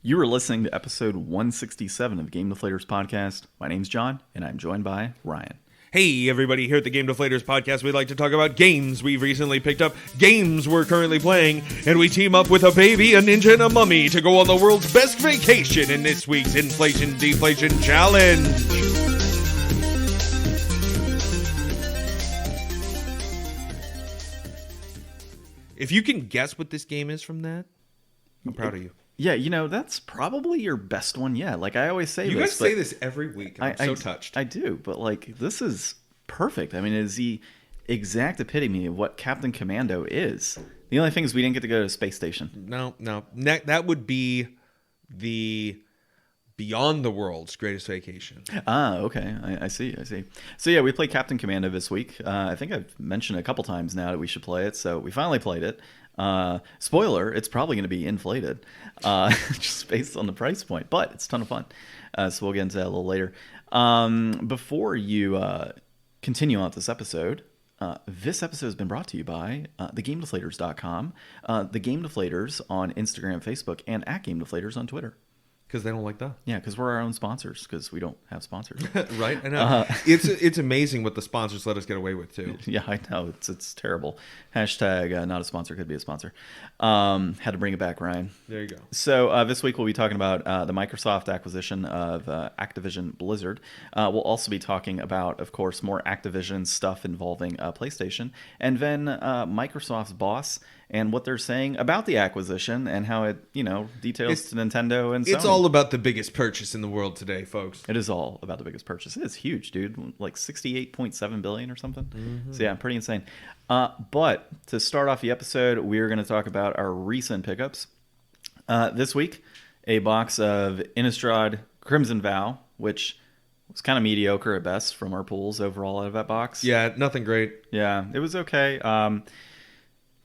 You are listening to episode 167 of Game Deflators Podcast. My name's John, and I'm joined by Ryan. Hey, everybody, here at the Game Deflators Podcast, we'd like to talk about games we've recently picked up, games we're currently playing, and we team up with a baby, a ninja, and a mummy to go on the world's best vacation in this week's Inflation Deflation Challenge. If you can guess what this game is from that, I'm proud of you. Yeah, you know, that's probably your best one yet. Like, I always say You this. guys say this every week, and I'm so touched. I do, but, like, this is perfect. I mean, it is the exact epitome of what Captain Commando is. The only thing is we didn't get to go to a space station. No. That would be the Beyond the World's Greatest Vacation. Ah, okay. I see. So, yeah, we played Captain Commando this week. I think I've mentioned a couple times now that we should play it, so we finally played it. Spoiler, it's probably going to be inflated just based on the price point, but it's a ton of fun. So we'll get into that a little later. Before you continue on with this episode has been brought to you by thegamedeflators.com, the Game Deflators on Instagram, Facebook, and at Game Deflators on Twitter. Because they don't like that. Yeah, because we're our own sponsors, because we don't have sponsors. Right? I know. It's amazing what the sponsors let us get away with, too. Yeah, I know. It's terrible. Hashtag not a sponsor could be a sponsor. Had to bring it back, Ryan. There you go. So this week we'll be talking about the Microsoft acquisition of Activision Blizzard. We'll also be talking about, of course, more Activision stuff involving PlayStation. And then Microsoft's boss and what they're saying about the acquisition and how it, details to Nintendo and Sony. It's all about the biggest purchase in the world today, folks. It is all about the biggest purchase. It is huge, dude. Like $68.7 billion or something. Mm-hmm. So yeah, pretty insane. But to start off the episode, we're going to talk about our recent pickups. This week, a box of Innistrad Crimson Vow, which was kind of mediocre at best from our pools overall out of that box. Yeah, nothing great. Yeah, it was okay.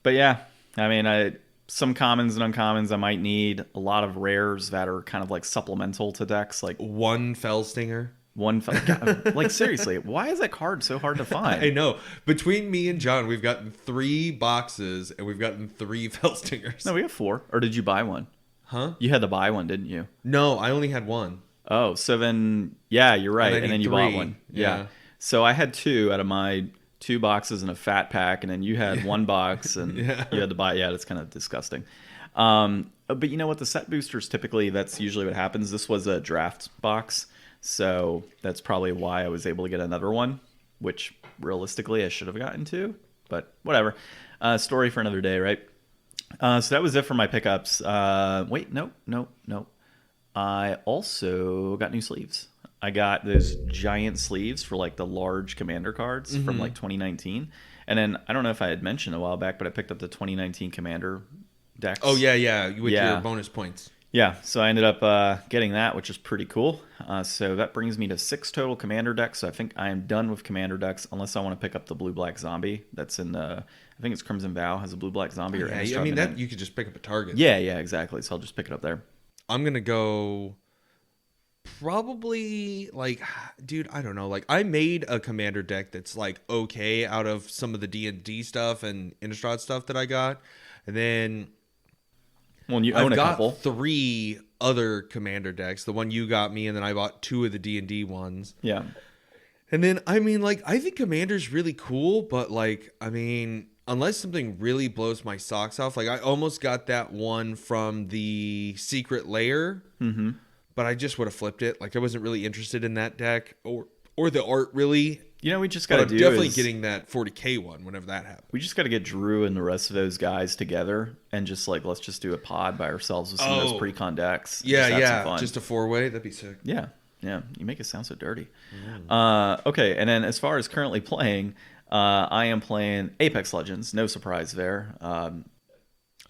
But yeah, I mean, some commons and uncommons I might need. A lot of rares that are kind of like supplemental to decks. Like one Fellstinger. Like, seriously, why is that card so hard to find? I know. Between me and John, we've gotten 3 boxes, and we've gotten 3 Fellstingers. No, we have 4. Or did you buy one? Huh? You had to buy one, didn't you? No, I only had 1. Oh, so then, yeah, you're right. And then you 3. bought one. Yeah. So I had 2 out of my 2 boxes in a fat pack, and then you had 1 box, and you had to buy. Yeah, that's kind of disgusting. But you know what? The set boosters, typically, that's usually what happens. This was a draft box. So that's probably why I was able to get another one, which realistically I should have gotten 2, but whatever. Story for another day, right? So that was it for my pickups. Wait, no. I also got new sleeves. I got those giant sleeves for like the large commander cards from like 2019. And then I don't know if I had mentioned a while back, but I picked up the 2019 commander decks. Oh, yeah. With your bonus points. Yeah, so I ended up getting that, which is pretty cool. So that brings me to 6 total commander decks. So I think I am done with commander decks, unless I want to pick up the blue-black zombie. That's in the, I think it's Crimson Vow has a blue-black zombie. Yeah, I mean, that you could just pick up a target. Yeah, exactly. So I'll just pick it up there. I'm going to go probably, like, dude, I don't know. Like, I made a commander deck that's, like, okay out of some of the D&D stuff and Innistrad stuff that I got. And then Well, you own I've a got couple. 3 other commander decks. The one you got me, and then I bought 2 of the D&D ones. Yeah. And then, I mean, like, I think commander's really cool, but, like, I mean, unless something really blows my socks off, like, I almost got that one from the Secret Lair, but I just would have flipped it. Like, I wasn't really interested in that deck or the art, really. You know, we just got to do definitely is, getting that 40k one whenever that happens. we just got to get Drew and the rest of those guys together and just like, let's just do a pod by ourselves with some of those pre-con decks. Yeah, just have some fun. just a 4-way. That'd be sick. Yeah. You make it sound so dirty. Okay, and then as far as currently playing, I am playing Apex Legends. No surprise there.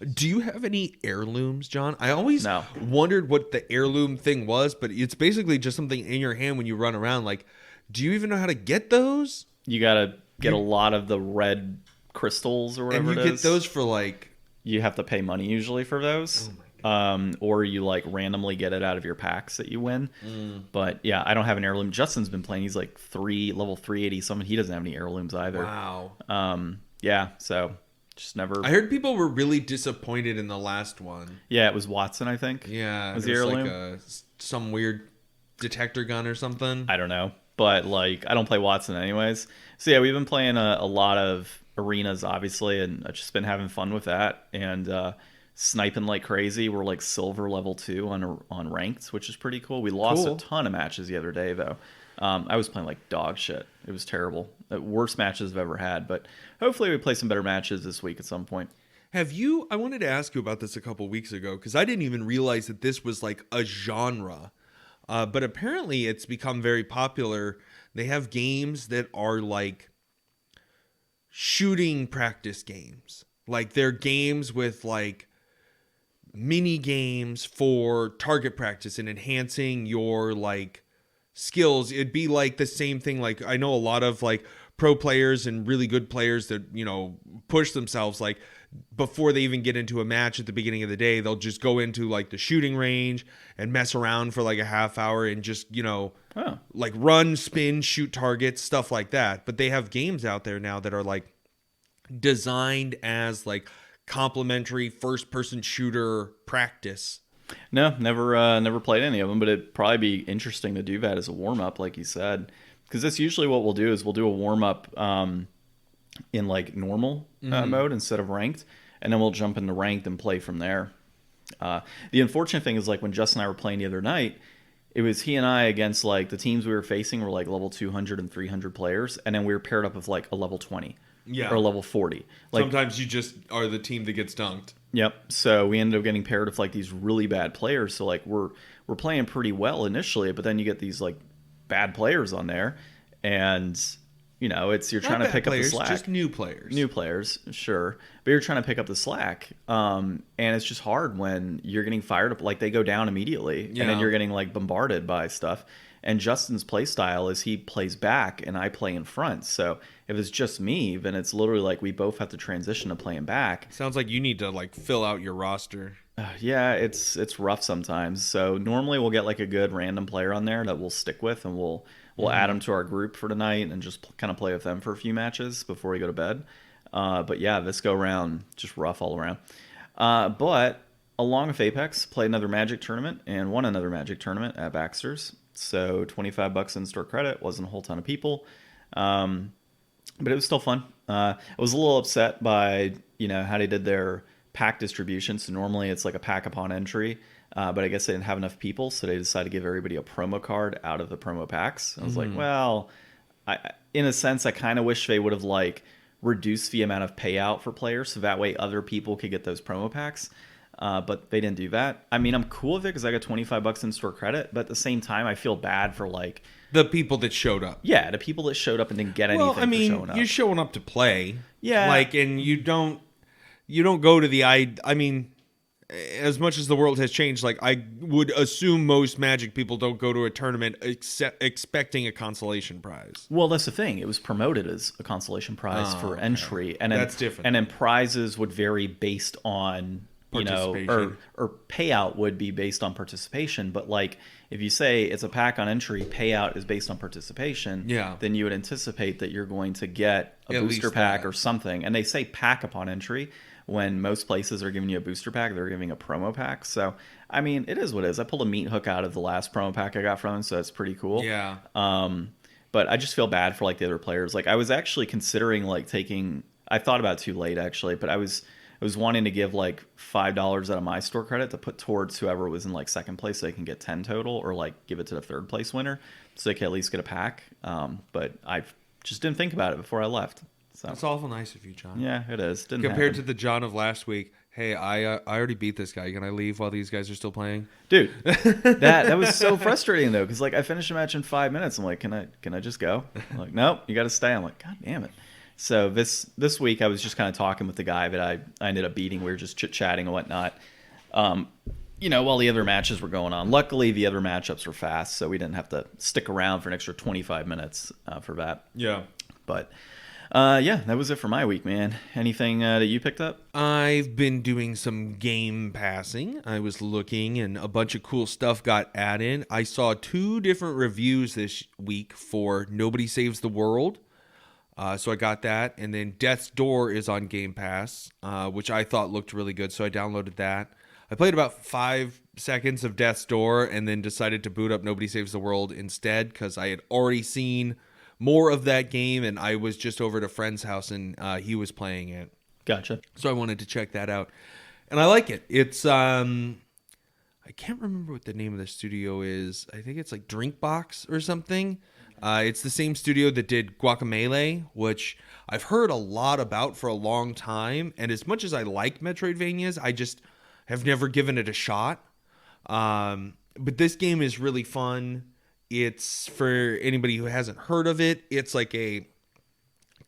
Do you have any heirlooms, John? I always No. wondered what the heirloom thing was, but it's basically just something in your hand when you run around. Like, do you even know how to get those? You got to get a lot of the red crystals or whatever And you it get is. those for like... You have to pay money usually for those. Oh my God. Or you like randomly get it out of your packs that you win. But yeah, I don't have an heirloom. Justin's been playing. He's like level 380 something. He doesn't have any heirlooms either. Wow. Yeah, so Just never. I heard people were really disappointed in the last one. Yeah, it was Watson, I think. Yeah, was it the was heirloom? like some weird detector gun or something. I don't know, but like I don't play Watson anyways. So yeah, we've been playing a lot of arenas, obviously, and I've just been having fun with that and sniping like crazy. We're like silver level 2 on ranked, which is pretty cool. We lost a ton of matches the other day though. I was playing like dog shit. It was terrible. The worst matches I've ever had, but hopefully we play some better matches this week at some point. I wanted to ask you about this a couple weeks ago because I didn't even realize that this was like a genre. But apparently it's become very popular. They have games that are like shooting practice games. Like they're games with like mini games for target practice and enhancing your like skills. It'd be like the same thing. Like I know a lot of like pro players and really good players that, you know, push themselves like before they even get into a match at the beginning of the day, they'll just go into like the shooting range and mess around for like a half hour and just, you know, like run, spin, shoot targets, stuff like that. But they have games out there now that are like designed as like complimentary first person shooter practice. No, never played any of them, but it'd probably be interesting to do that as a warm up, like you said, because that's usually what we'll do is we'll do a warm up in like normal mode instead of ranked, and then we'll jump into ranked and play from there. The unfortunate thing is like when Justin and I were playing the other night, it was he and I against like the teams we were facing were like level 200 and 300 players, and then we were paired up with like a level 20 or level 40. Like sometimes you just are the team that gets dunked. Yep. So we ended up getting paired with like these really bad players. So like we're playing pretty well initially, but then you get these like bad players on there, and you know you're trying to pick up the slack. Just new players. New players, sure, but you're trying to pick up the slack, and it's just hard when you're getting fired up. Like they go down immediately, and then you're getting like bombarded by stuff. And Justin's play style is he plays back and I play in front. So if it's just me, then it's literally like we both have to transition to playing back. Sounds like you need to like fill out your roster. Yeah, it's rough sometimes. So normally we'll get like a good random player on there that we'll stick with, and we'll add them to our group for tonight and just kind of play with them for a few matches before we go to bed. But yeah, this go round just rough all around. But along with Apex, played another Magic tournament and won another Magic tournament at Baxter's. So $25 in-store credit, wasn't a whole ton of people, but it was still fun. I was a little upset by how they did their pack distribution. So normally it's like a pack upon entry, but I guess they didn't have enough people, so they decided to give everybody a promo card out of the promo packs. I was like, well, in a sense, I kind of wish they would have like reduced the amount of payout for players, so that way other people could get those promo packs. But they didn't do that. I mean, I'm cool with it because I got $25 in store credit, but at the same time, I feel bad for like the people that showed up. Yeah, the people that showed up and didn't get anything. Well, I mean, for showing up. you're showing up to play. Yeah, like, and you don't go to the I mean, as much as the world has changed, like I would assume most Magic people don't go to a tournament expecting a consolation prize. Well, that's the thing. It was promoted as a consolation prize for entry, and that's different. And then prizes would vary based on or payout would be based on participation. But like if you say it's a pack on entry, payout is based on participation. Yeah. Then you would anticipate that you're going to get a booster pack or something. And they say pack upon entry. When most places are giving you a booster pack, they're giving a promo pack. So, I mean, it is what it is. I pulled a meat hook out of the last promo pack I got from them, so that's pretty cool. Yeah. But I just feel bad for like the other players. Like I was actually considering like taking. I thought about it too late actually, but I was wanting to give like $5 out of my store credit to put towards whoever was in like second place, so they can get 10 total, or like give it to the third place winner, so they can at least get a pack. But I just didn't think about it before I left. So that's awful nice of you, John. Yeah, it is. Didn't compared happen. to the John of last week. Hey, I already beat this guy. Can I leave while these guys are still playing? Dude, that was so frustrating though, because like I finished a match in 5 minutes. I'm like, can I just go? I'm like, nope, you got to stay. I'm like, God damn it. So this week I was just kind of talking with the guy that I ended up beating. We were just chit chatting and whatnot. While the other matches were going on. Luckily, the other matchups were fast, so we didn't have to stick around for an extra 25 minutes for that. Yeah, but. That was it for my week, man. Anything that you picked up? I've been doing some game passing. I was looking and a bunch of cool stuff got added. I saw 2 different reviews this week for Nobody Saves the World. So I got that. And then Death's Door is on Game Pass, which I thought looked really good. So I downloaded that. I played about 5 seconds of Death's Door and then decided to boot up Nobody Saves the World instead because I had already seen more of that game, and I was just over at a friend's house and he was playing it. Gotcha. So I wanted to check that out. And I like it. It's I can't remember what the name of the studio is. I think it's like Drinkbox or something. It's the same studio that did Guacamelee, which I've heard a lot about for a long time. And as much as I like Metroidvanias, I just have never given it a shot. But this game is really fun. It's, for anybody who hasn't heard of it, it's like a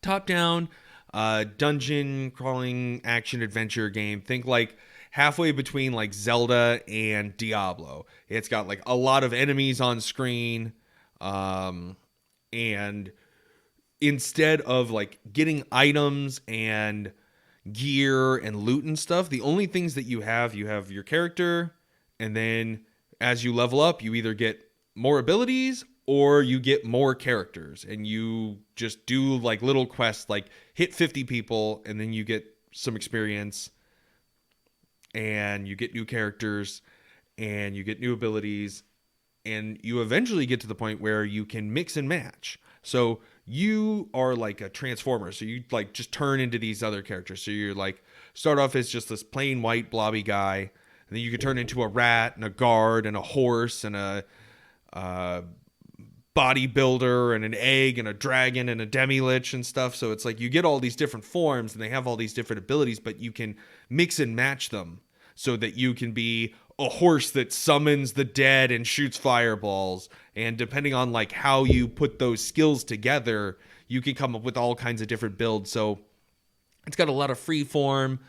top-down dungeon crawling action adventure game. Think like halfway between like Zelda and Diablo. It's got like a lot of enemies on screen. And instead of like getting items and gear and loot and stuff, the only things that you have your character, and then as you level up, you either get more abilities or you get more characters, and you just do like little quests like hit 50 people, and then you get some experience, and you get new characters, and you get new abilities, and you eventually get to the point where you can mix and match. So you are like a transformer. So you like just turn into these other characters. So you're like, start off as just this plain white blobby guy. And then you can turn into a rat and a guard and a horse and a bodybuilder and an egg and a dragon and a demi-lich and stuff. So it's like you get all these different forms and they have all these different abilities, but you can mix and match them so that you can be a horse that summons the dead and shoots fireballs. And depending on like how you put those skills together, you can come up with all kinds of different builds. So it's got a lot of free form,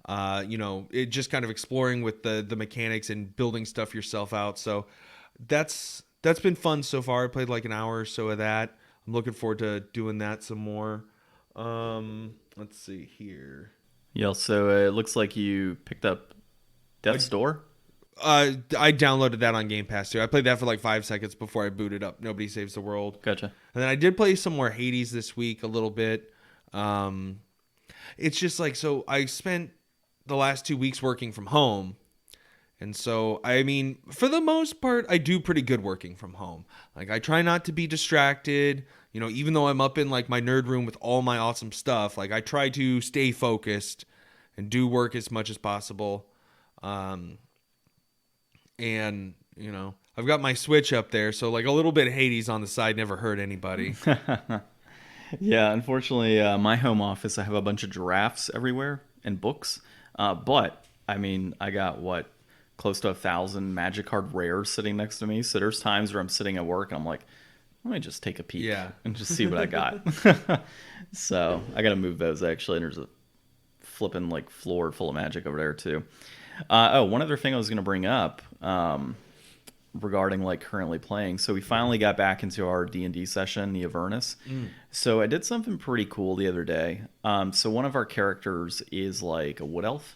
it just kind of exploring with the mechanics and building stuff yourself out. So that's been fun so far. I played like an hour or so of that. I'm looking forward to doing that some more. Let's see here. Yeah, so it looks like you picked up Death's Door. I downloaded that on Game Pass too. I played that for like 5 seconds before I booted up Nobody Saves the World. Gotcha. And then I did play some more Hades this week a little bit. It's just like, so I spent the last 2 weeks working from home. And so, I mean, for the most part, I do pretty good working from home. Like, I try not to be distracted. Even though I'm up in like my nerd room with all my awesome stuff, like I try to stay focused and do work as much as possible. And, I've got my Switch up there, so like a little bit of Hades on the side never hurt anybody. Yeah, unfortunately, my home office, I have a bunch of giraffes everywhere and books. But, I mean, I got, close to 1,000 Magic Card rares sitting next to me. So there's times where I'm sitting at work and I'm like, let me just take a peek and just see what I got. So I got to move those, actually. And there's a flipping like floor full of Magic over there, too. One other thing I was going to bring up regarding like currently playing. So we finally got back into our D&D session, the Avernus. So I did something pretty cool the other day. So one of our characters is like a wood elf,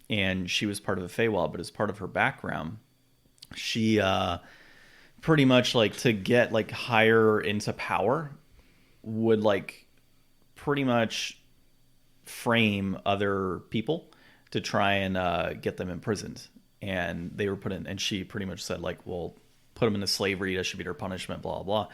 and she was part of the Feywild, but as part of her background, she pretty much like to get like higher into power would like pretty much frame other people to try and get them imprisoned. And they were put in, and she pretty much said like, well, put them into slavery. That should be their punishment, blah, blah.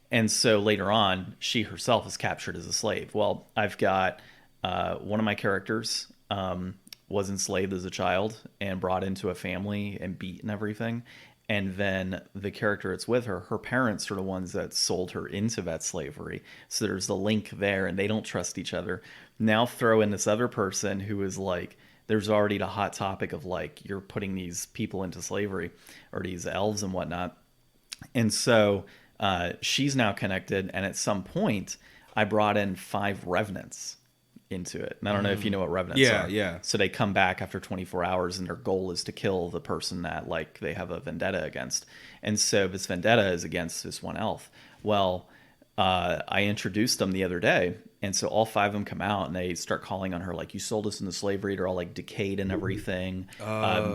And so later on, she herself is captured as a slave. Well, I've got one of my characters was enslaved as a child and brought into a family and beat and everything. And then the character that's with her, her parents are the ones that sold her into that slavery. So there's the link there, and they don't trust each other. Now throw in this other person who is like, there's already the hot topic of like, you're putting these people into slavery, or these elves and whatnot. And so she's now connected. And at some point I brought in 5 revenants into it. And I don't know if you know what revenants are. Yeah. So they come back after 24 hours and their goal is to kill the person that like they have a vendetta against. And so this vendetta is against this one elf. Well, I introduced them the other day. And so all 5 of them come out and they start calling on her like, you sold us into slavery. They're all like decayed and everything,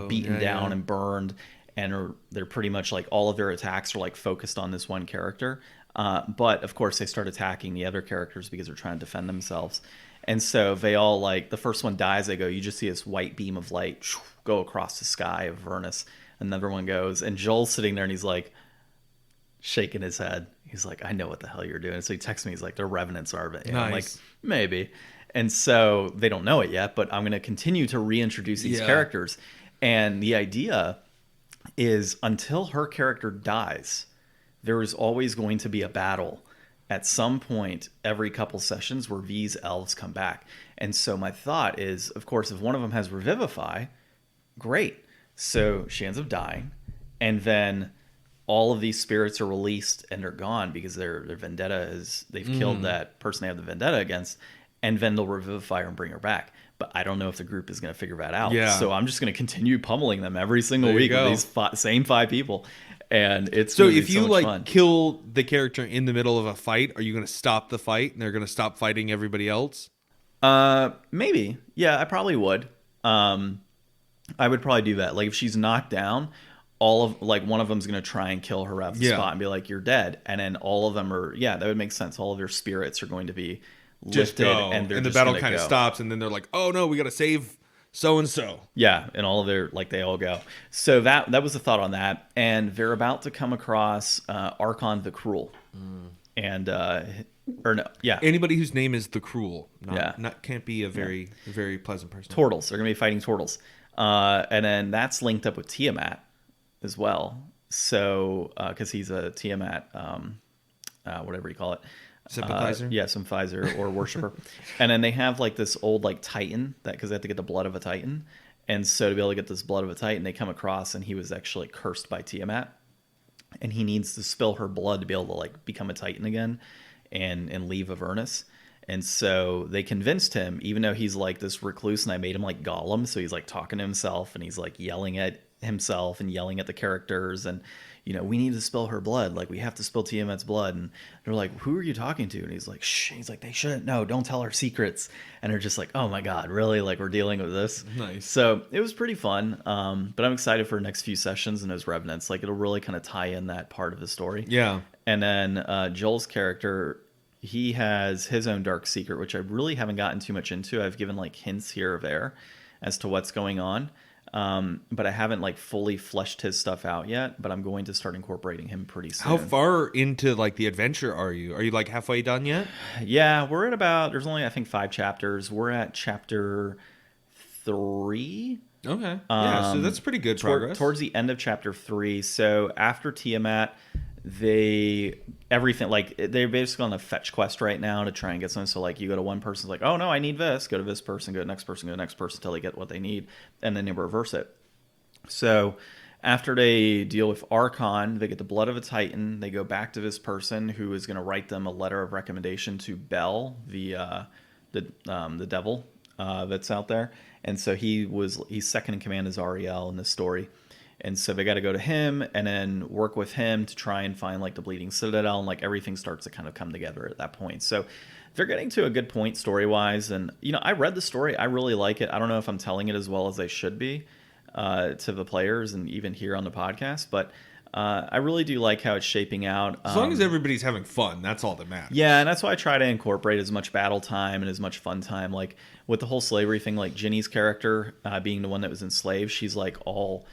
beaten down and burned. And they're pretty much like all of their attacks are like focused on this one character. But of course, they start attacking the other characters because they're trying to defend themselves. And so they all like the first one dies. They go. You just see this white beam of light go across the sky of Avernus. Another one goes, and Joel's sitting there, and he's like shaking his head. He's like, I know what the hell you're doing. So he texts me. He's like, they're revenants, are they? And I'm like, maybe. And so they don't know it yet, but I'm going to continue to reintroduce these characters. And the idea is until her character dies, there is always going to be a battle at some point every couple sessions where these elves come back. And so my thought is, of course, if one of them has Revivify, great. So she ends up dying, and then all of these spirits are released and they're gone because their vendetta is they've killed that person they have the vendetta against, and then they'll revivify her and bring her back. But I don't know if the group is going to figure that out. Yeah. So I'm just going to continue pummeling them every single week with these same 5 people. And it's so if you like fun. Kill the character in the middle of a fight, are you going to stop the fight and they're going to stop fighting everybody else? Maybe. Yeah, I probably would. I would probably do that. Like if she's knocked down, all of like one of them's going to try and kill her at the spot and be like, you're dead. And then all of them are, that would make sense. All of their spirits are going to be lifted and the battle kind of stops. And then they're like, oh no, we got to save so-and-so. Yeah. And all of their, like they all go. So that was the thought on that. And they're about to come across Archon the Cruel. And, or no, anybody whose name is the Cruel. Can't be a very, very pleasant person. Turtles. They're going to be fighting turtles. And then that's linked up with Tiamat as well. So, because he's a Tiamat, whatever you call it. Sympathizer? Sympathizer or worshiper. And then they have like this old like Titan because they have to get the blood of a Titan. And so to be able to get this blood of a Titan, they come across and he was actually cursed by Tiamat. And he needs to spill her blood to be able to like become a Titan again and leave Avernus. And so they convinced him, even though he's like this recluse, and I made him like Gollum. So he's like talking to himself and he's like yelling at himself and yelling at the characters. And, we need to spill her blood. Like we have to spill Tiamat's blood. And they're like, who are you talking to? And he's like, shh. He's like, they shouldn't know. Don't tell our secrets. And they're just like, oh my God, really? Like we're dealing with this. Nice. So it was pretty fun. But I'm excited for the next few sessions and those revenants. Like it'll really kind of tie in that part of the story. Yeah. And then Joel's character, he has his own dark secret, which I really haven't gotten too much into. I've given like hints here or there as to what's going on. But I haven't like fully fleshed his stuff out yet, but I'm going to start incorporating him pretty soon. How far into like the adventure are you? Are you like halfway done yet? Yeah, we're at there's only, I think 5 chapters. We're at chapter 3. Okay. Yeah, so that's pretty good progress. Towards the end of chapter 3. So after Tiamat, they're basically on a fetch quest right now to try and get something. So like you go to one person's like, oh no, I need this, go to this person, go to the next person, go to the next person until they get what they need, and then they reverse it. So after they deal with Archon, they get the blood of a Titan, they go back to this person who is going to write them a letter of recommendation to Bel, the devil that's out there. And so he's second in command as Ariel in this story. And so they got to go to him and then work with him to try and find like the Bleeding Citadel, and like everything starts to kind of come together at that point. So they're getting to a good point story-wise. And, I read the story. I really like it. I don't know if I'm telling it as well as I should be to the players and even here on the podcast, but I really do like how it's shaping out. As long as everybody's having fun, that's all that matters. Yeah, and that's why I try to incorporate as much battle time and as much fun time. Like with the whole slavery thing, like Ginny's character being the one that was enslaved, she's like all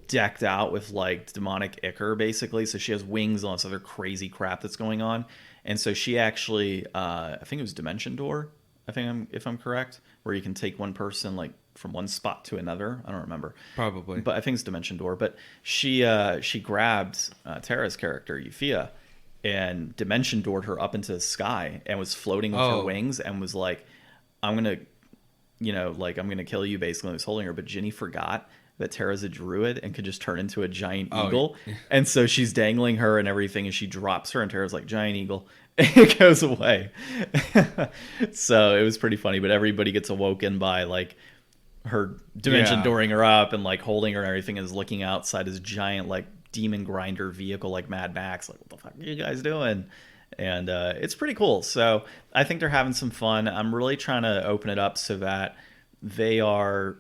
decked out with like demonic ichor basically, so she has wings and all this other crazy crap that's going on. And so she actually I think it was Dimension Door, if I'm correct, where you can take one person like from one spot to another. I don't remember, probably, but I think it's Dimension Door. But she grabbed Tara's character Euphia and Dimension Doored her up into the sky and was floating with her wings and was like, I'm gonna kill you basically, and was holding her. But Ginny forgot that Tara's a druid and could just turn into a giant eagle. And so she's dangling her and everything, and she drops her, and Tara's like, giant eagle. And it goes away. So it was pretty funny, but everybody gets awoken by like her dimension dooring her up and like holding her and everything, and is looking outside this giant like demon grinder vehicle like Mad Max. Like, what the fuck are you guys doing? And it's pretty cool. So I think they're having some fun. I'm really trying to open it up so that they are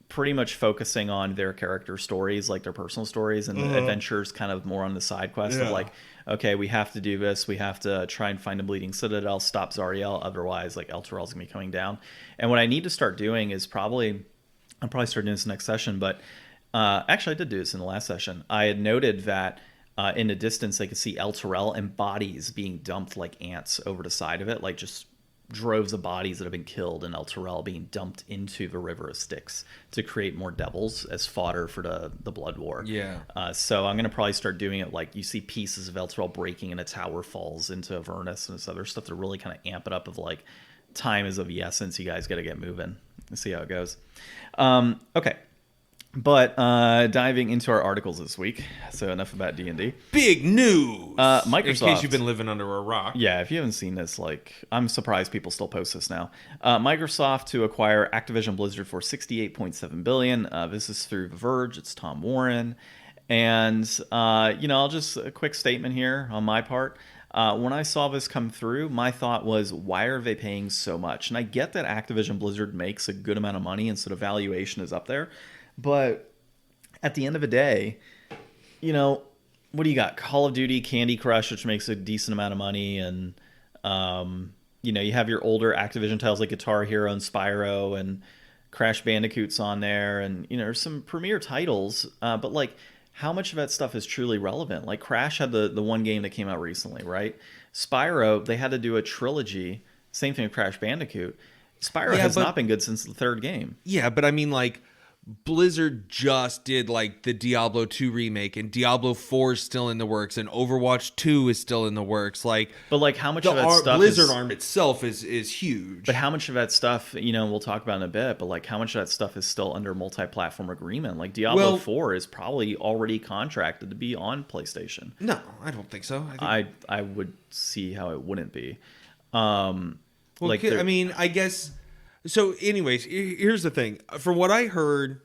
pretty much focusing on their character stories, like their personal stories, and the adventures kind of more on the side quest of like, okay, we have to do this. We have to try and find a bleeding citadel, stop Zariel. Otherwise, like Elturel's gonna be coming down. And what I need to start doing is I'll probably start doing this next session, but actually I did do this in the last session. I had noted that in the distance, they could see Elturel and bodies being dumped like ants over the side of it, like just droves of bodies that have been killed in Elturel being dumped into the River of Styx to create more devils as fodder for the Blood War. Yeah. So I'm going to probably start doing it like you see pieces of Elturel breaking and a tower falls into Avernus and this other stuff to really kind of amp it up of like time is of the essence. You guys got to get moving. Let's see how it goes. Okay. But diving into our articles this week, so enough about D&D. Big news! Microsoft. In case you've been living under a rock. Yeah, if you haven't seen this, like, I'm surprised people still post this now. Microsoft to acquire Activision Blizzard for $68.7 billion. This is through The Verge. It's Tom Warren. And, I'll just a quick statement here on my part. When I saw this come through, my thought was, why are they paying so much? And I get that Activision Blizzard makes a good amount of money, and so the valuation is up there. But at the end of the day, what do you got? Call of Duty, Candy Crush, which makes a decent amount of money. And, you have your older Activision titles like Guitar Hero and Spyro and Crash Bandicoot's on there. And, there's some premier titles. But, like, how much of that stuff is truly relevant? Like, Crash had the one game that came out recently, right? Spyro, they had to do a trilogy. Same thing with Crash Bandicoot. Spyro has not been good since the third game. Yeah, but I mean, like, Blizzard just did like the Diablo 2 remake, and Diablo 4 is still in the works, and Overwatch 2 is still in the works. Like, but like how much of that stuff Blizzard arm itself is huge. But how much of that stuff, we'll talk about in a bit, but like how much of that stuff is still under multi-platform agreement? Like Diablo 4 is probably already contracted to be on PlayStation. No, I don't think so. I would see how it wouldn't be. I guess. So anyways, here's the thing. From what I heard,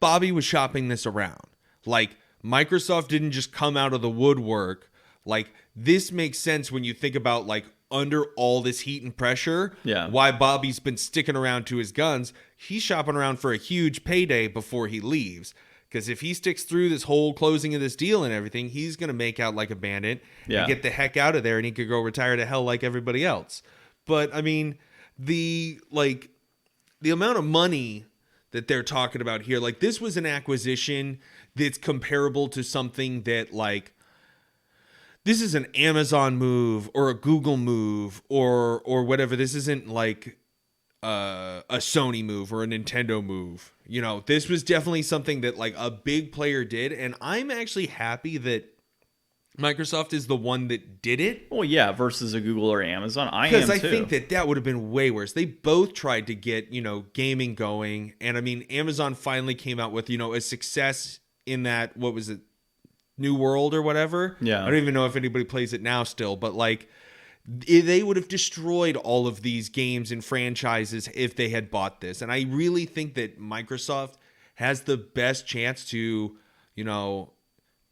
Bobby was shopping this around. Like, Microsoft didn't just come out of the woodwork. Like, this makes sense when you think about, like, under all this heat and pressure, why Bobby's been sticking around to his guns. He's shopping around for a huge payday before he leaves. Because if he sticks through this whole closing of this deal and everything, he's going to make out like a bandit and get the heck out of there, and he could go retire to hell like everybody else. But, I mean, the amount of money that they're talking about here, like, this was an acquisition that's comparable to something that, like, this is an Amazon move or a Google move or whatever. This isn't like a Sony move or a Nintendo move. This was definitely something that like a big player did, and I'm actually happy that Microsoft is the one that did it. Well, yeah, versus a Google or Amazon. Because I think that would have been way worse. They both tried to get, gaming going. And I mean, Amazon finally came out with, a success in that, what was it, New World or whatever? Yeah. I don't even know if anybody plays it now still. But like, they would have destroyed all of these games and franchises if they had bought this. And I really think that Microsoft has the best chance to,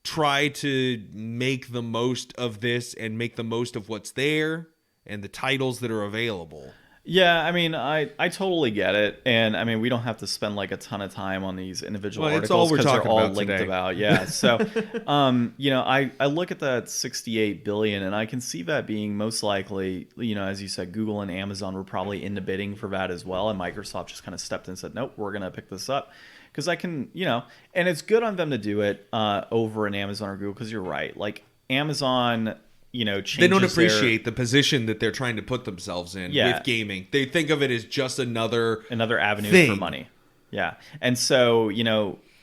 try to make the most of this and make the most of what's there and the titles that are available. Yeah, I mean, I totally get it. And I mean, we don't have to spend like a ton of time on these individual articles because they're all linked today. About. Yeah. So, I look at that 68 billion and I can see that being most likely, as you said, Google and Amazon were probably in the bidding for that as well. And Microsoft just kind of stepped in and said, nope, we're going to pick this up. Because I can, and it's good on them to do it over an Amazon or Google. Because you're right, like Amazon, changes. They don't appreciate the position that they're trying to put themselves in with gaming. They think of it as just another avenue for money. Yeah, and so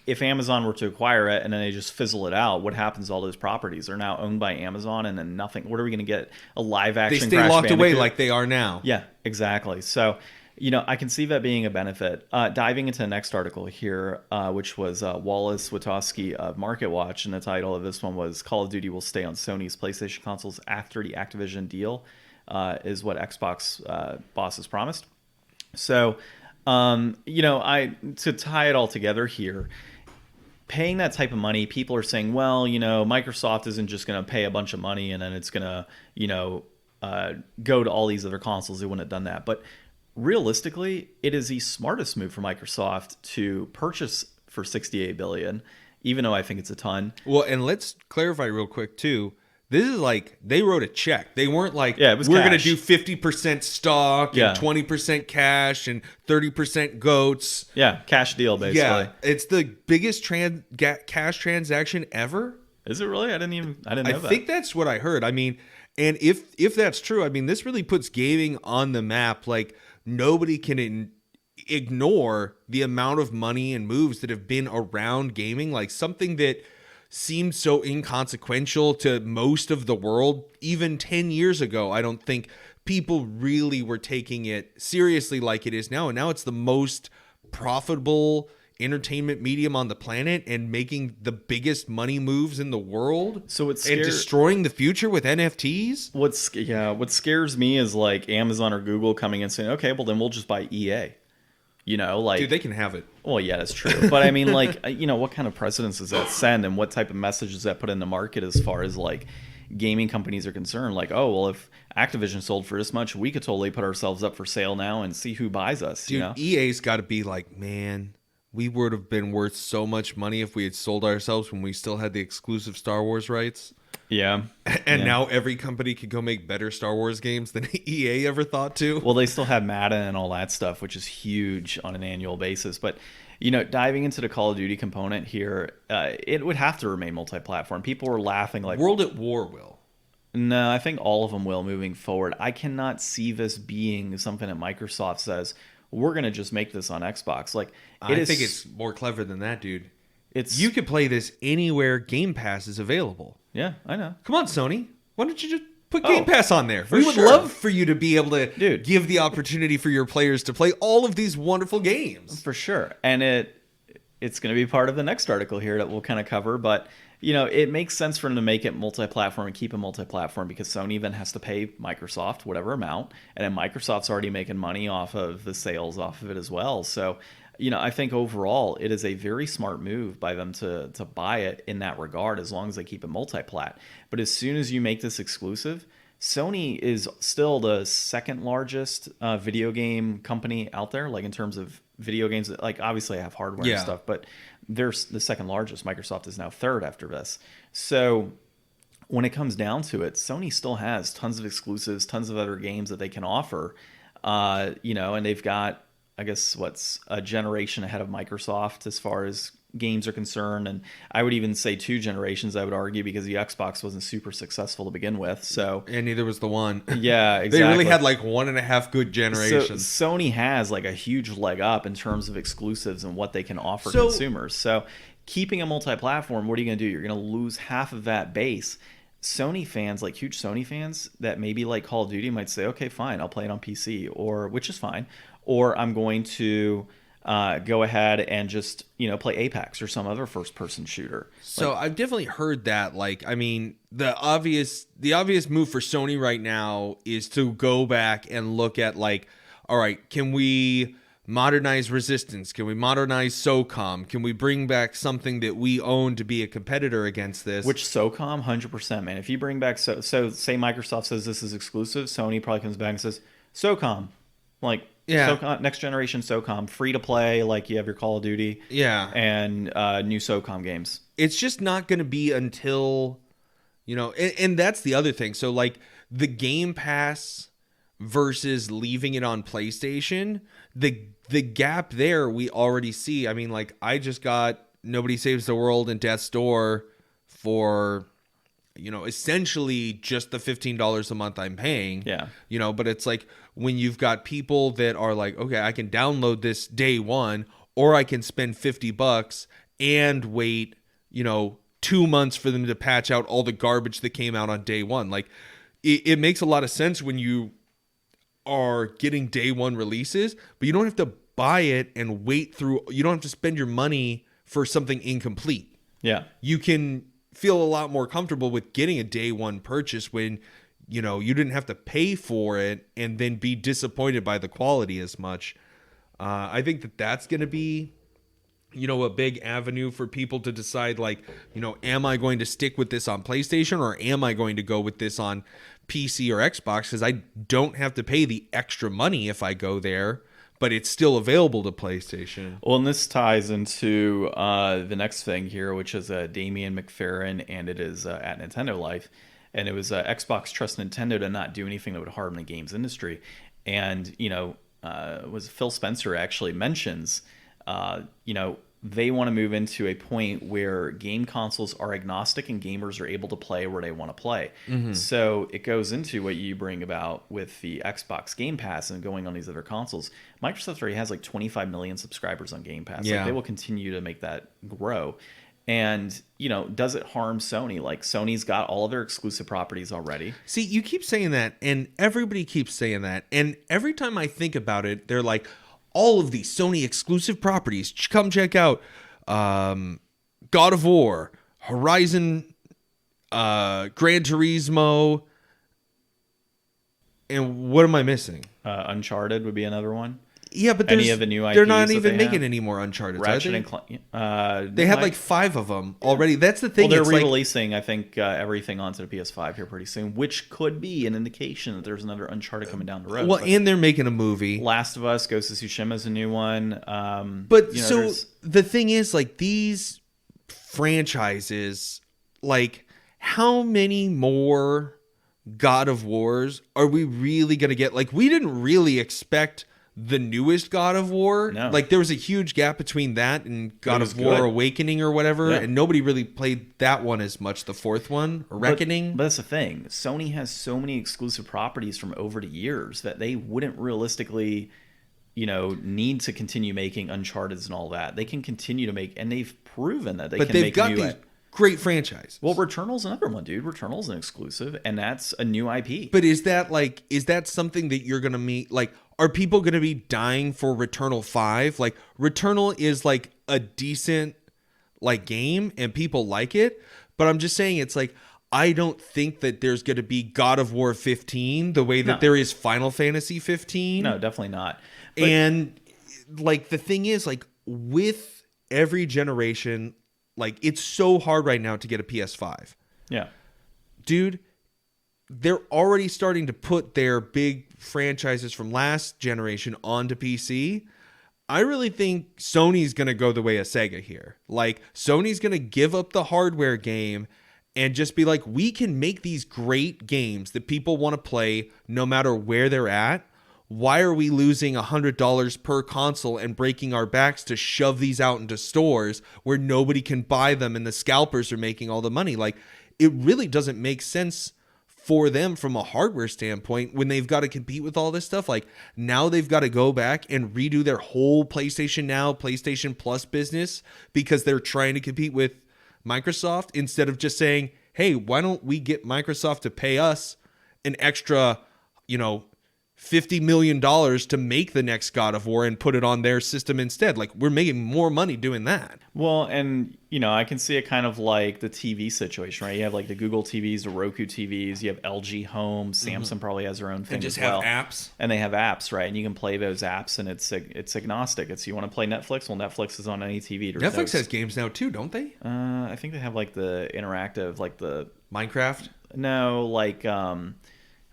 if Amazon were to acquire it and then they just fizzle it out, what happens to all those properties? They're now owned by Amazon, and then nothing. What are we going to get? A live action? They stay Crash locked Bandicoot? away like they are now. Yeah, exactly. So. I can see that being a benefit. Diving into the next article here, which was Wallace Witowski of MarketWatch, and the title of this one was Call of Duty will stay on Sony's PlayStation consoles after the Activision deal, is what Xbox bosses promised. So, to tie it all together here, paying that type of money, people are saying, well, Microsoft isn't just going to pay a bunch of money and then it's going to, go to all these other consoles. They wouldn't have done that. But realistically, it is the smartest move for Microsoft to purchase for 68 billion, even though I think it's a ton. Well, and let's clarify real quick too. This is like they wrote a check. They weren't like, it was we're going to cash. do 50% stock and 20% cash and 30% goats. Yeah, cash deal basically. Yeah, it's the biggest cash transaction ever. Is it really? I didn't know that. I think that's what I heard. I mean, and if that's true, I mean, this really puts gaming on the map. Like, nobody can ignore the amount of money and moves that have been around gaming. Like, something that seemed so inconsequential to most of the world even 10 years ago. I don't think people really were taking it seriously like it is now. And now it's the most profitable entertainment medium on the planet and making the biggest money moves in the world. So it's and destroying the future with NFTs. What scares me is like Amazon or Google coming and saying, okay, well then we'll just buy EA. Like, dude, they can have it. Well, yeah, that's true. But I mean, like, what kind of precedence does that send, and what type of message does that put in the market as far as like gaming companies are concerned? Like, oh, well, if Activision sold for this much, we could totally put ourselves up for sale now and see who buys us. Dude, EA's got to be like, man, we would have been worth so much money if we had sold ourselves when we still had the exclusive Star Wars rights. Yeah. And now every company could go make better Star Wars games than EA ever thought to. Well, they still have Madden and all that stuff, which is huge on an annual basis. But, diving into the Call of Duty component here, it would have to remain multi-platform. People were laughing like... World at War will. No, I think all of them will moving forward. I cannot see this being something that Microsoft says, we're going to just make this on Xbox. Like, I think it's more clever than that, dude. You could play this anywhere Game Pass is available. Yeah, I know. Come on, Sony. Why don't you just put Game Pass on there? We would love for you to be able to give the opportunity for your players to play all of these wonderful games. For sure. And it's going to be part of the next article here that we'll kind of cover. But, it makes sense for them to make it multi-platform and keep it multi-platform because Sony then has to pay Microsoft whatever amount. And then Microsoft's already making money off of the sales off of it as well. So... I think overall it is a very smart move by them to buy it in that regard, as long as they keep it multi-plat. But as soon as you make this exclusive, Sony is still the second largest video game company out there, like in terms of video games. Like, obviously I have hardware and stuff, but they're the second largest. Microsoft is now third after this. So when it comes down to it, Sony still has tons of exclusives, tons of other games that they can offer, and they've got, I guess, what's a generation ahead of Microsoft as far as games are concerned. And I would even say 2 generations, I would argue, because the Xbox wasn't super successful to begin with. So, and neither was the One. Yeah, exactly. They really had like 1.5 good generations. So Sony has like a huge leg up in terms of exclusives and what they can offer consumers. So keeping a multi-platform, what are you going to do? You're going to lose half of that base. Sony fans, like huge Sony fans that maybe like Call of Duty, might say, okay, fine, I'll play it on PC, which is fine. Or I'm going to go ahead and just, play Apex or some other first-person shooter. So I've definitely heard that. Like, I mean, the obvious move for Sony right now is to go back and look at, like, all right, can we modernize Resistance? Can we modernize SOCOM? Can we bring back something that we own to be a competitor against this? Which SOCOM? 100%, man. If you bring back... So say Microsoft says this is exclusive, Sony probably comes back and says, SOCOM. Like... Yeah, SOCOM, next generation SOCOM, free to play, like you have your Call of Duty. Yeah, and new SOCOM games. It's just not going to be until, and that's the other thing. So like the Game Pass versus leaving it on PlayStation, the gap there we already see. I mean, like I just got Nobody Saves the World and Death's Door for, essentially just the $15 a month I'm paying. Yeah. But it's like when you've got people that are like, okay, I can download this day one, or I can spend $50 and wait, 2 months for them to patch out all the garbage that came out on day one. Like it makes a lot of sense when you are getting day one releases, but you don't have to buy it and wait through. You don't have to spend your money for something incomplete. Yeah. You can feel a lot more comfortable with getting a day one purchase when you didn't have to pay for it and then be disappointed by the quality as much. I think that's going to be a big avenue for people to decide, like, am I going to stick with this on PlayStation or am I going to go with this on PC or Xbox? Because I don't have to pay the extra money if I go there, but it's still available to PlayStation. Well, and this ties into the next thing here, which is Damian McFerrin, and it is at Nintendo Life. And it was Xbox trusts Nintendo to not do anything that would harm the games industry. And, was Phil Spencer actually mentions, they want to move into a point where game consoles are agnostic and gamers are able to play where they want to play. Mm-hmm. So it goes into what you bring about with the Xbox Game Pass and going on these other consoles. Microsoft already has like 25 million subscribers on Game Pass. Yeah. Like, they will continue to make that grow. And, does it harm Sony? Like, Sony's got all of their exclusive properties already. See, you keep saying that, and everybody keeps saying that. And every time I think about it, they're like, all of these Sony exclusive properties, come check out God of War, Horizon, Gran Turismo, and what am I missing? Uncharted would be another one. Yeah, but any of the new IPs they're not even making any more Uncharted. Ratchet and Clank. They had like 5 of them already. That's the thing. Well, they're re-releasing, I think, everything onto the PS5 here pretty soon, which could be an indication that there's another Uncharted coming down the road. Well, and they're making a movie. Last of Us, Ghost of Tsushima is a new one. The thing is, like, these franchises, like, how many more God of Wars are we really going to get? Like, we didn't really expect the newest God of War. No. Like, there was a huge gap between that and God of War Awakening or whatever, and nobody really played that one as much, the 4th one, Reckoning. But that's the thing. Sony has so many exclusive properties from over the years that they wouldn't realistically, need to continue making Uncharted and all that. They can continue to make, and they've proven that they can make new. These great franchise. Well, Returnal's another one, dude. Returnal's an exclusive, and that's a new IP. But is that something that you're gonna meet? Like, are people gonna be dying for Returnal 5? Like, Returnal is like a decent game, and people like it. But I'm just saying, it's like, I don't think that there's gonna be God of War 15 the way that there is Final Fantasy 15. No, definitely not. And like, the thing is, like, with every generation, like, it's so hard right now to get a PS5. Yeah. Dude, they're already starting to put their big franchises from last generation onto PC. I really think Sony's going to go the way of Sega here. Like, Sony's going to give up the hardware game and just be like, we can make these great games that people want to play no matter where they're at. Why are we losing $100 per console and breaking our backs to shove these out into stores where nobody can buy them and the scalpers are making all the money? Like, it really doesn't make sense for them from a hardware standpoint when they've got to compete with all this stuff. Like, now they've got to go back and redo their whole PlayStation Now, PlayStation Plus business because they're trying to compete with Microsoft instead of just saying, hey, why don't we get Microsoft to pay us an extra, $50 million to make the next God of War and put it on their system instead. Like, we're making more money doing that. Well, and, I can see it kind of like the TV situation, right? You have like the Google TVs, the Roku TVs, you have LG Home, Samsung probably has their own thing as well. And just have apps. And they have apps, right? And you can play those apps, and it's agnostic. It's, you want to play Netflix? Well, Netflix is on any TV. Netflix has games now too, don't they? I think they have like the interactive, like the... Minecraft? No, like...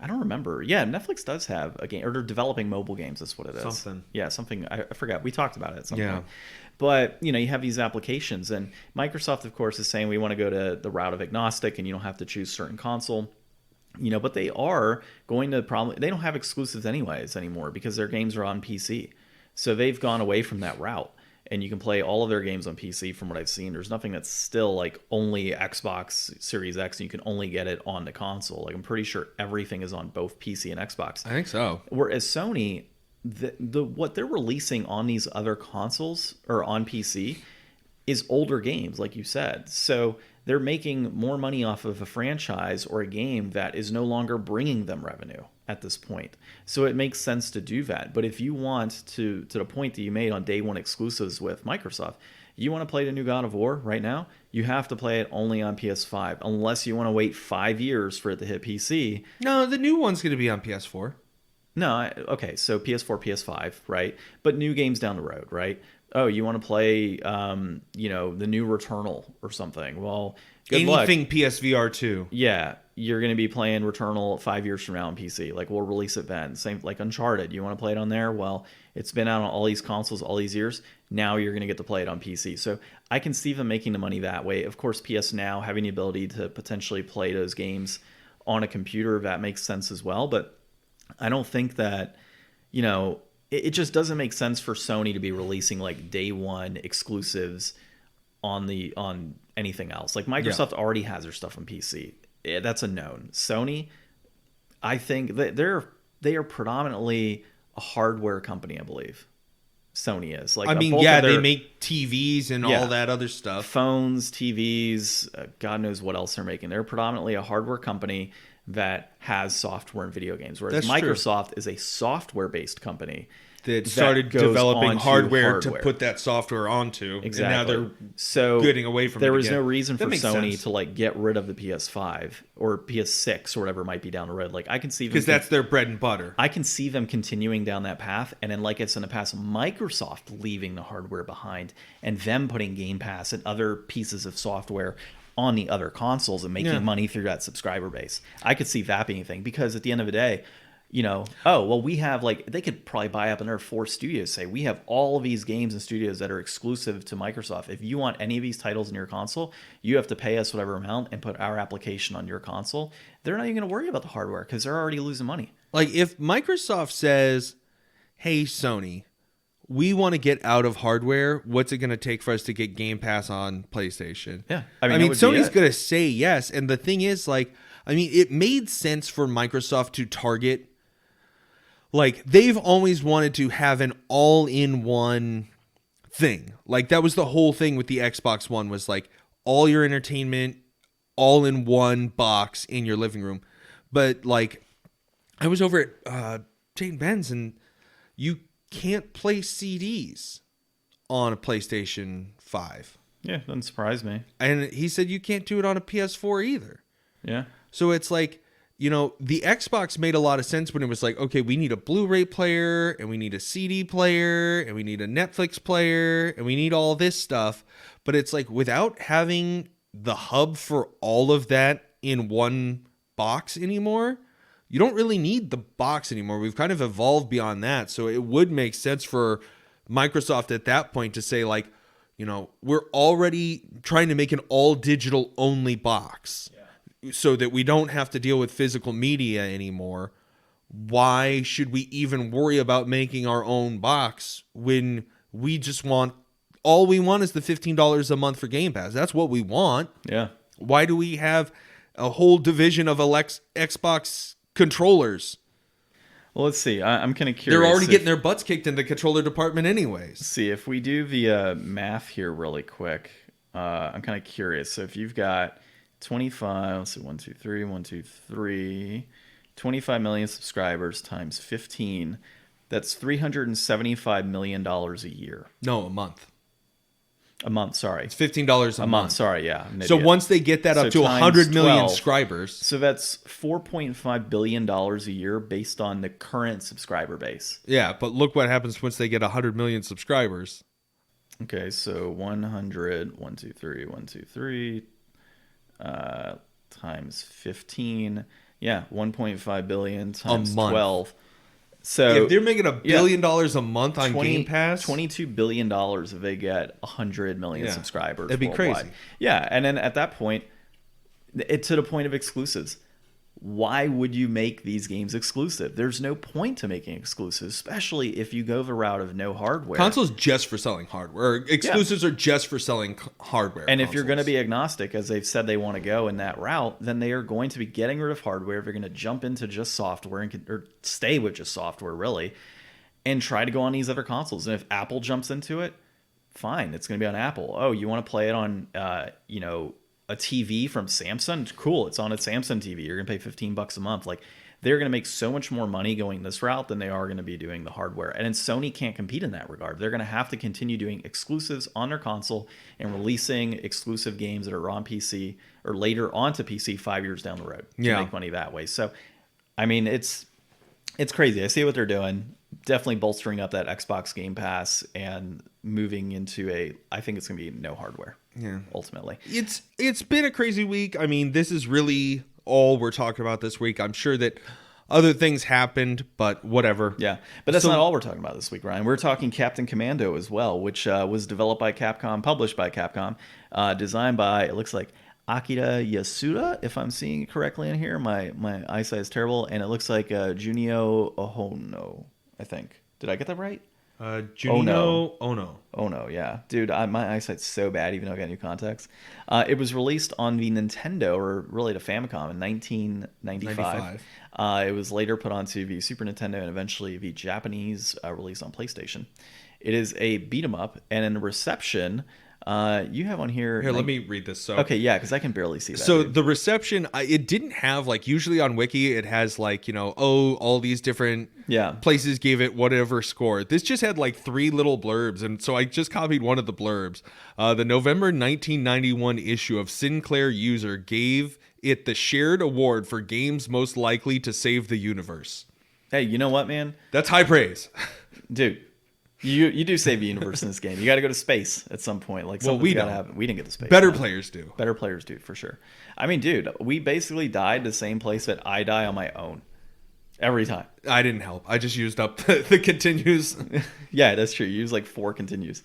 I don't remember. Yeah, Netflix does have a game, or they're developing mobile games. That's what it is. Something. Yeah, something. I forgot. We talked about it at some point. But, you have these applications, and Microsoft, of course, is saying we want to go to the route of agnostic, and you don't have to choose certain console. But they are going to probably... They don't have exclusives anyways anymore because their games are on PC. So they've gone away from that route. And you can play all of their games on PC from what I've seen. There's nothing that's still like only Xbox Series X and you can only get it on the console. Like, I'm pretty sure everything is on both PC and Xbox. I think so. Whereas Sony, the what they're releasing on these other consoles or on PC is older games, like you said. So they're making more money off of a franchise or a game that is no longer bringing them revenue at this point. So it makes sense to do that. But if you want to the point that you made on day one exclusives with Microsoft, you want to play the new God of War right now, you have to play it only on PS5, unless you want to wait 5 years for it to hit PC. No, the new one's going to be on PS4. No, okay, so PS4, PS5, right? But new games down the road, right? oh, you want to play, the new Returnal or something. Well, good anything luck. PSVR 2. Yeah, you're going to be playing Returnal 5 years from now on PC. Like, we'll release it then. Same like Uncharted. You want to play it on there? Well, it's been out on all these consoles all these years. Now you're going to get to play it on PC. So I can see them making the money that way. Of course, PS Now having the ability to potentially play those games on a computer, that makes sense as well. But I don't think that, it just doesn't make sense for Sony to be releasing like day one exclusives on anything else. Like Microsoft already has their stuff on PC. That's a known. Sony, I think that they are predominantly a hardware company, I believe. Sony is. Like, they make TVs and all that other stuff. Phones, TVs, God knows what else they're making. They're predominantly a hardware company that has software and video games, whereas Microsoft is a software-based company that started developing hardware to put that software onto. Exactly. And now they're getting away from it. There was no reason for Sony to like get rid of the PS5 or PS6 or whatever might be down the road. Like I can see them because that's their bread and butter. I can see them continuing down that path, and then like it's in the past, Microsoft leaving the hardware behind and them putting Game Pass and other pieces of software on the other consoles and making money through that subscriber base. I could see that being a thing because at the end of the day, we have they could probably buy up another 4 studios. Say we have all of these games and studios that are exclusive to Microsoft. If you want any of these titles in your console, you have to pay us whatever amount and put our application on your console. They're not even going to worry about the hardware because they're already losing money. Like if Microsoft says, "Hey Sony, we want to get out of hardware. What's it going to take for us to get Game Pass on PlayStation?" Yeah, I mean Sony's going to say yes. And the thing is, it made sense for Microsoft to target. Like, they've always wanted to have an all-in-one thing. Like, that was the whole thing with the Xbox One was, like, all your entertainment, all in one box in your living room. But, like, I was over at St. Ben's, and you can't play CDs on a PlayStation 5. Yeah, doesn't surprise me. And he said you can't do it on a PS4 either. Yeah. So it's like, the Xbox made a lot of sense when it was like, okay, we need a Blu-ray player and we need a CD player and we need a Netflix player and we need all this stuff. But it's like without having the hub for all of that in one box anymore, you don't really need the box anymore. We've kind of evolved beyond that. So it would make sense for Microsoft at that point to say like, we're already trying to make an all digital only box. So that we don't have to deal with physical media anymore. Why should we even worry about making our own box when we just all we want is the $15 a month for Game Pass? That's what we want. Yeah. Why do we have a whole division of Xbox controllers? Well, let's see. I'm kind of curious. They're already getting their butts kicked in the controller department anyways. See, if we do the math here really quick, I'm kind of curious. So if you've got 25, let's see, 25 million subscribers times 15, that's $375 million a year. No, a month. A month, sorry. It's $15 a month. Sorry, yeah. So once they get that up to 100 million subscribers. So that's $4.5 billion a year based on the current subscriber base. Yeah, but look what happens once they get 100 million subscribers. Okay, so 100, times 15, 1.5 billion times 12. So if they're making $1 billion a month on Game Pass, $22 billion if they get 100 million subscribers. That'd be worldwide. Crazy. Yeah, and then at that point, it's to the point of exclusives. Why would you make these games exclusive? There's no point to making exclusives, especially if you go the route of no hardware. Consoles just for selling hardware. Exclusives are just for selling hardware. And if you're going to be agnostic, as they've said they want to go in that route, then they are going to be getting rid of hardware. They're going to jump into just software or stay with just software, really, and try to go on these other consoles. And if Apple jumps into it, fine. It's going to be on Apple. Oh, you want to play it on, a TV from Samsung? Cool, it's on a Samsung TV. You're gonna pay $15 a month. Like, they're gonna make so much more money going this route than they are gonna be doing the hardware. And then Sony can't compete in that regard. They're gonna have to continue doing exclusives on their console and releasing exclusive games that are on PC or later onto PC 5 years down the road to make money that way. So, I mean, it's crazy. I see what they're doing, definitely bolstering up that Xbox Game Pass and moving into I think it's going to be no hardware. Yeah. Ultimately. It's been a crazy week. I mean, this is really all we're talking about this week. I'm sure that other things happened, but whatever. Yeah, but that's not all we're talking about this week, Ryan. We're talking Captain Commando as well, which was developed by Capcom, published by Capcom, designed by, it looks like, Akira Yasuda, if I'm seeing it correctly in here. My eyesight is terrible, and it looks like Junio Ohono, I think. Did I get that right? Junio Ono. Oh no, yeah. Dude, my eyesight's so bad, even though I got new contacts. It was released on the Nintendo, or really the Famicom, in 1995. It was later put onto the Super Nintendo and eventually the Japanese release on PlayStation. It is a beat-em-up, and in reception, you have on here... Here, let me read this. So okay, yeah, because I can barely see that. So the reception, it didn't have, like, usually on Wiki, it has, like, all these different places gave it whatever score. This just had, like, 3 little blurbs, and so I just copied one of the blurbs. The November 1991 issue of Sinclair User gave it the shared award for games most likely to save the universe. Hey, you know what, man? That's high praise. Dude. You do save the universe in this game. You got to go to space at some point. Like, we got to happen. We didn't get to space. Better players do. Better players do, for sure. I mean, dude, we basically died the same place that I die on my own. Every time. I didn't help. I just used up the continues. Yeah, that's true. You use like 4 continues.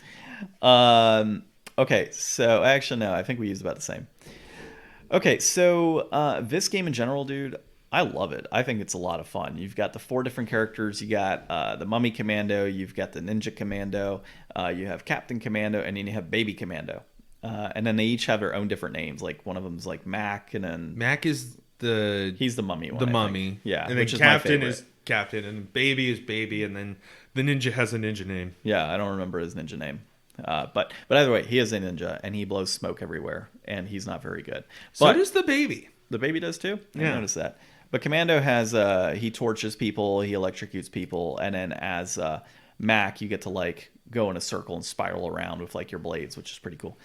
Okay, so actually, no, I think we used about the same. Okay, so this game in general, dude, I love it. I think it's a lot of fun. You've got the 4 different characters. You got the Mummy Commando. You've got the Ninja Commando. You have Captain Commando, and then you have Baby Commando. And then they each have their own different names. Like one of them's like Mac, and then Mac is he's the mummy one. The mummy, yeah. And then Captain is Captain, and Baby is Baby, and then the Ninja has a ninja name. Yeah, I don't remember his ninja name. But either way, he is a ninja, and he blows smoke everywhere, and he's not very good. So does the Baby. The Baby does too? I Yeah. noticed that. But Commando has, he torches people, he electrocutes people, and then as Mac, you get to like go in a circle and spiral around with like your blades, which is pretty cool.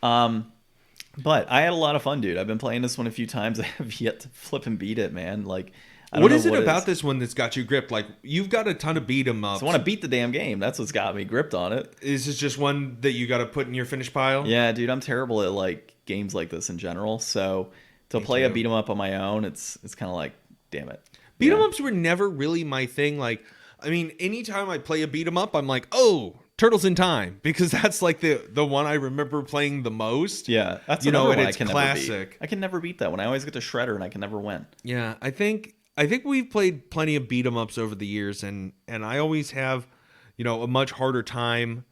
But I had a lot of fun, dude. I've been playing this one a few times. I have yet to flip and beat it, man. Like, I don't what know is it about this one that's got you gripped? Like, you've got a ton of beat 'em ups. I want to beat the damn game. That's what's got me gripped on it. Is this just one that you got to put in your finish pile? Yeah, dude, I'm terrible at like games like this in general. So to play a beat 'em up on my own, it's kind of like, damn it. Beat 'em ups were never really my thing. Like, I mean, anytime I play a beat 'em up, I'm like, oh, Turtles in Time, because that's like the one I remember playing the most. Yeah, that's and one it's classic. I can never beat that one. I always get to Shredder, and I can never win. Yeah, I think we've played plenty of beat 'em ups over the years, and I always have, a much harder time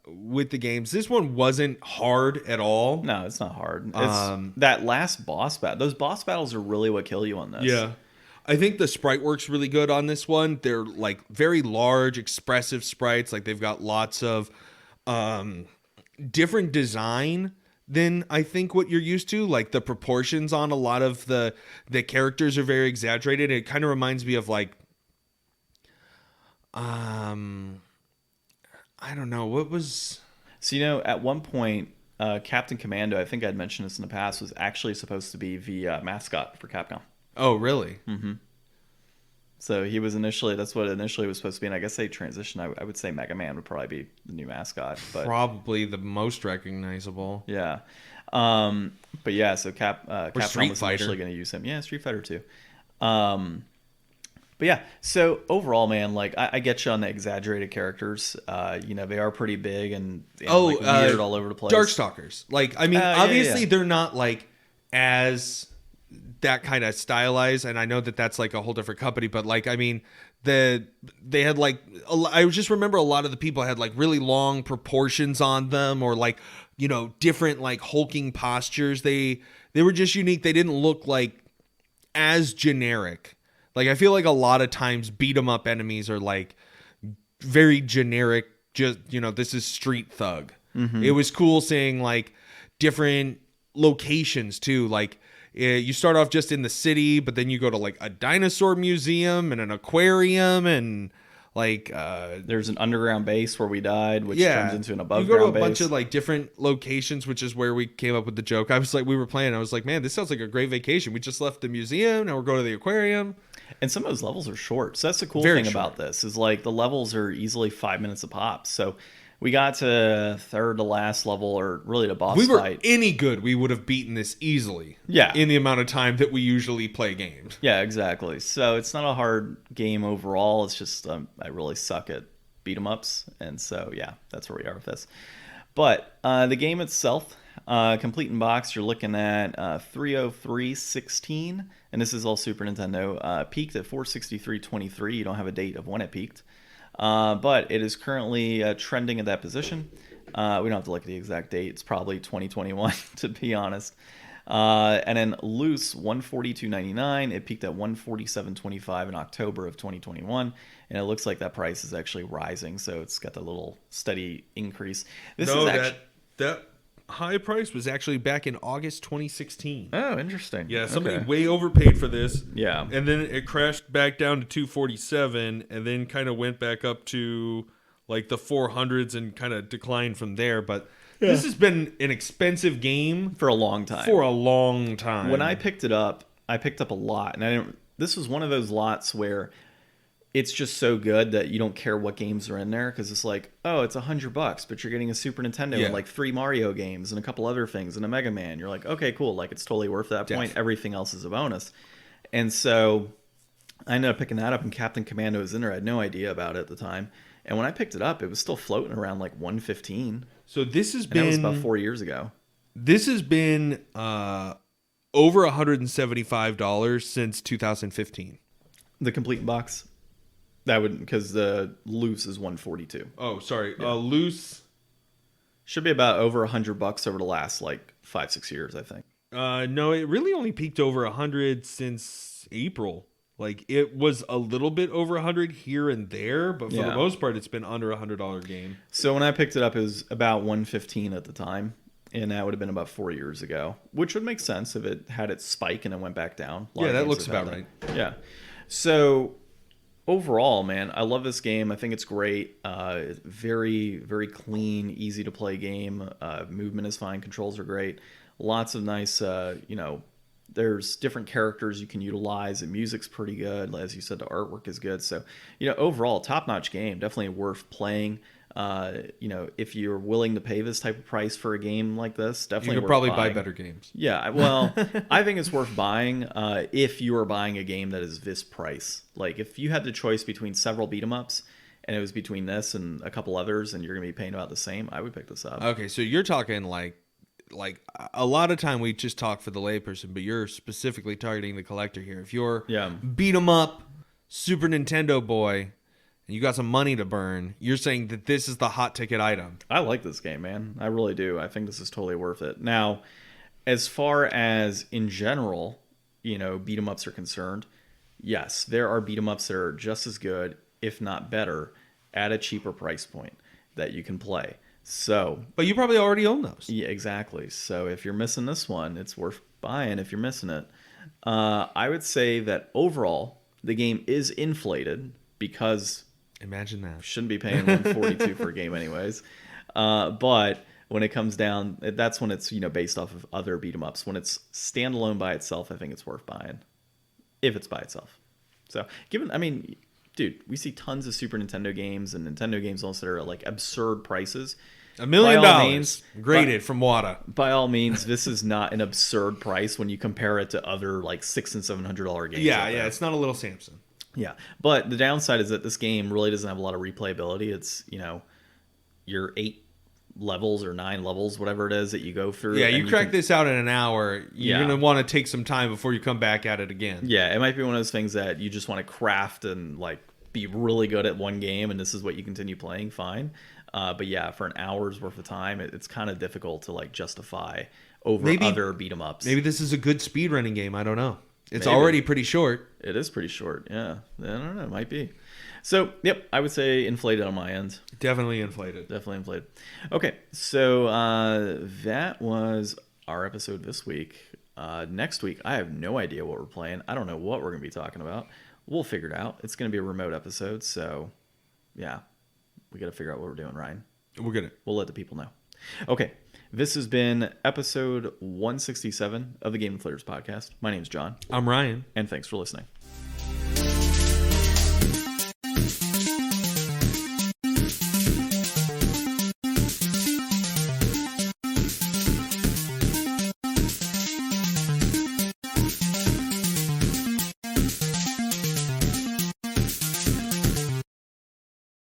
with the games. This one wasn't hard at all. No, it's not hard. It's that last boss battle. Those boss battles are really what kill you on this. Yeah. I think the sprite work's really good on this one. They're like very large, expressive sprites. Like they've got lots of different design than I think what you're used to. Like the proportions on a lot of the characters are very exaggerated. It kind of reminds me of like I don't know, what was... So, at one point, Captain Commando, I think I'd mentioned this in the past, was actually supposed to be the mascot for Capcom. Oh, really? Mm-hmm. So he was that's what initially was supposed to be, and I guess they transitioned. I would say Mega Man would probably be the new mascot. But probably the most recognizable. Yeah. But yeah, so Capcom was Fighter. initially going to use him. Yeah, Street Fighter too. But yeah, so overall, man, like I get you on the exaggerated characters. They are pretty big and like weird all over the place. Darkstalkers. Like, I mean, obviously they're not like as that kind of stylized, and I know that that's like a whole different company, but like, I mean, they had like, I just remember a lot of the people had like really long proportions on them, or like, different like hulking postures. They were just unique. They didn't look like as generic. Like, I feel like a lot of times beat 'em up enemies are like very generic. Just, this is Street Thug. Mm-hmm. It was cool seeing like different locations too. Like, you start off just in the city, but then you go to like a dinosaur museum and an aquarium, and like there's an underground base where we died, which turns into an above ground base. You go to a bunch of like different locations, which is where we came up with the joke. I was like, we were playing, I was like, man, this sounds like a great vacation. We just left the museum, now we're going to the aquarium. And some of those levels are short. So that's the cool Very thing short. about this is like the levels are easily 5 minutes a pop. So we got to third to last level, or really the boss We were fight. any good, we would have beaten this easily. Yeah. In the amount of time that we usually play games. Yeah, exactly. So it's not a hard game overall. It's just I really suck at beat 'em ups, and so yeah, that's where we are with this. But the game itself, complete in box, you're looking at 303.16, and this is all Super Nintendo. Peaked at 463.23. You don't have a date of when it peaked, but it is currently trending at that position. We don't have to look at the exact date. It's probably 2021, to be honest. And then loose 142.99. It peaked at 147.25 in October of 2021, and it looks like that price is actually rising. So it's got a little steady increase. This is actually that high price was actually back in August 2016. Oh, interesting. Yeah, somebody Okay. way overpaid for this. Yeah. And then it crashed back down to 247 and then kind of went back up to like the 400s and kind of declined from there. But this has been an expensive game For a long time. for a long time. When I picked it up, I picked up a lot, and I didn't. This was one of those lots where it's just so good that you don't care what games are in there, because it's like, oh, it's $100, but you're getting a Super Nintendo and like 3 Mario games and a couple other things and a Mega Man. You're like, okay, cool, like it's totally worth that point. Everything else is a bonus, and so I ended up picking that up, and Captain Commando was in there. I had no idea about it at the time, and when I picked it up, it was still floating around like 115. So this has And that was been about 4 years ago. This has been over $175 since 2015. The complete box, that would, because the loose is 142. Oh, sorry. Loose. Should be about over $100 over the last like 5-6 years, I think. No, it really only peaked over 100 since April. Like it was a little bit over 100 here and there, but for the most part, it's been under $100 game. So when I picked it up, it was about 115 at the time, and that would have been about 4 years ago, which would make sense if it had its spike and it went back down. Yeah, that looks about right. Yeah. So overall, man, I love this game. I think it's great. Very, very clean, easy to play game. Movement is fine. Controls are great. Lots of nice, there's different characters you can utilize. The music's pretty good. As you said, the artwork is good. So, overall, top-notch game. Definitely worth playing. If you're willing to pay this type of price for a game like this, definitely you could worth probably buying. buy better games. Yeah, well, I think it's worth buying if you are buying a game that is this price. Like, if you had the choice between several beat-em-ups, and it was between this and a couple others, and you're going to be paying about the same, I would pick this up. Okay, so you're talking like a lot of time we just talk for the layperson, but you're specifically targeting the collector here. If you're beat 'em up Super Nintendo boy and you got some money to burn, you're saying that this is the hot ticket item. I like this game, man. I really do. I think this is totally worth it. Now, as far as in general, beat 'em ups are concerned, yes, there are beat 'em ups that are just as good, if not better, at a cheaper price point that you can play. So, but you probably already own those. Yeah, exactly. So if you're missing this one, it's worth buying if you're missing it. I would say that overall, the game is inflated because imagine that. Shouldn't be paying $142 for a game anyways. But when it comes down, that's when it's based off of other beat 'em ups. When it's standalone by itself, I think it's worth buying if it's by itself. So dude, we see tons of Super Nintendo games and Nintendo games also that are like absurd prices. $1 million graded from WADA. By all means, this is not an absurd price when you compare it to other like $600 and $700 games. Yeah, it's not a little Samson. Yeah, but the downside is that this game really doesn't have a lot of replayability. It's your 8 levels or 9 levels, whatever it is that you go through. Yeah, you crack this out in an hour. You're gonna want to take some time before you come back at it again. Yeah, it might be one of those things that you just want to craft and like be really good at one game, and this is what you continue playing. Fine. But yeah, for an hour's worth of time, it's kind of difficult to like justify over other beat 'em ups. Maybe this is a good speedrunning game. I don't know. It's already pretty short. It is pretty short. Yeah, I don't know. It might be. So, yep, I would say inflated on my end. Definitely inflated. Okay, so that was our episode this week. Next week, I have no idea what we're playing. I don't know what we're going to be talking about. We'll figure it out. It's going to be a remote episode, so yeah. We got to figure out what we're doing, Ryan. We'll let the people know. Okay, this has been episode 167 of the Game Deflators Podcast. My name's John. I'm Ryan. And thanks for listening.